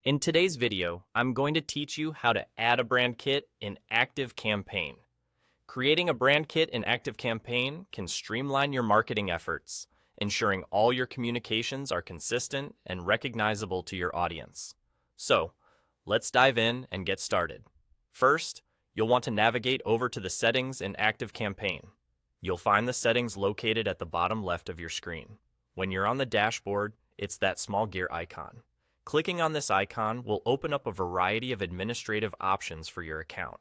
In today's video, I'm going to teach you how to add a brand kit in ActiveCampaign. Creating a brand kit in ActiveCampaign can streamline your marketing efforts, ensuring all your communications are consistent and recognizable to your audience. So, let's dive in and get started. First, you'll want to navigate over to the settings in ActiveCampaign. You'll find the settings located at the bottom left of your screen. When you're on the dashboard, it's that small gear icon. Clicking on this icon will open up a variety of administrative options for your account.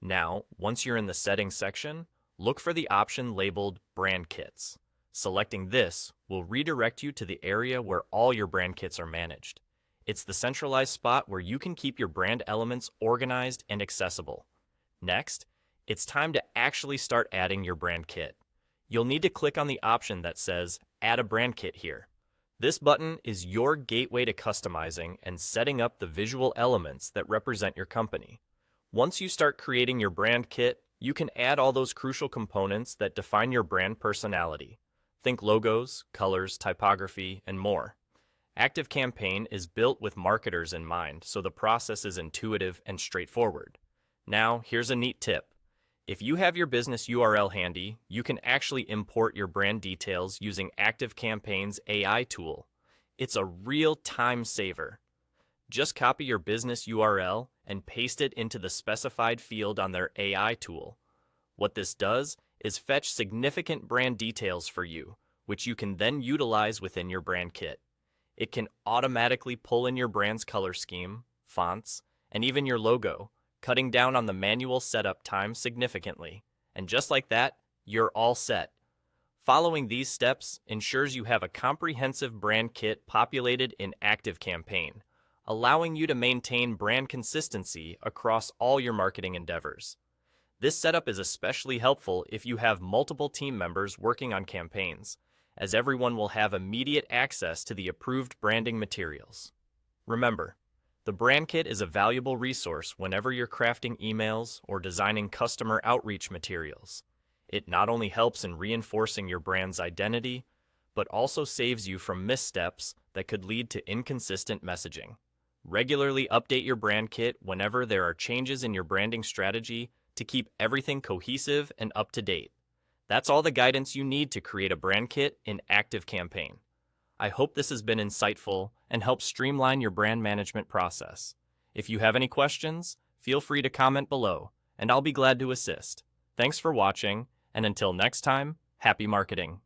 Now, once you're in the settings section, look for the option labeled Brand Kits. Selecting this will redirect you to the area where all your brand kits are managed. It's the centralized spot where you can keep your brand elements organized and accessible. Next, it's time to actually start adding your brand kit. You'll need to click on the option that says Add a Brand Kit here. This button is your gateway to customizing and setting up the visual elements that represent your company. Once you start creating your brand kit, you can add all those crucial components that define your brand personality. Think logos, colors, typography, and more. ActiveCampaign is built with marketers in mind, so the process is intuitive and straightforward. Now, here's a neat tip. If you have your business URL handy, you can actually import your brand details using ActiveCampaign's AI tool. It's a real time saver. Just copy your business URL and paste it into the specified field on their AI tool. What this does is fetch significant brand details for you, which you can then utilize within your brand kit. It can automatically pull in your brand's color scheme, fonts, and even your logo, cutting down on the manual setup time significantly. And just like that, you're all set. Following these steps ensures you have a comprehensive brand kit populated in ActiveCampaign, allowing you to maintain brand consistency across all your marketing endeavors. This setup is especially helpful if you have multiple team members working on campaigns, as everyone will have immediate access to the approved branding materials. Remember, the brand kit is a valuable resource whenever you're crafting emails or designing customer outreach materials. It not only helps in reinforcing your brand's identity, but also saves you from missteps that could lead to inconsistent messaging. Regularly update your brand kit whenever there are changes in your branding strategy to keep everything cohesive and up to date. That's all the guidance you need to create a brand kit in ActiveCampaign. I hope this has been insightful and helped streamline your brand management process. If you have any questions, feel free to comment below, and I'll be glad to assist. Thanks for watching, and until next time, happy marketing.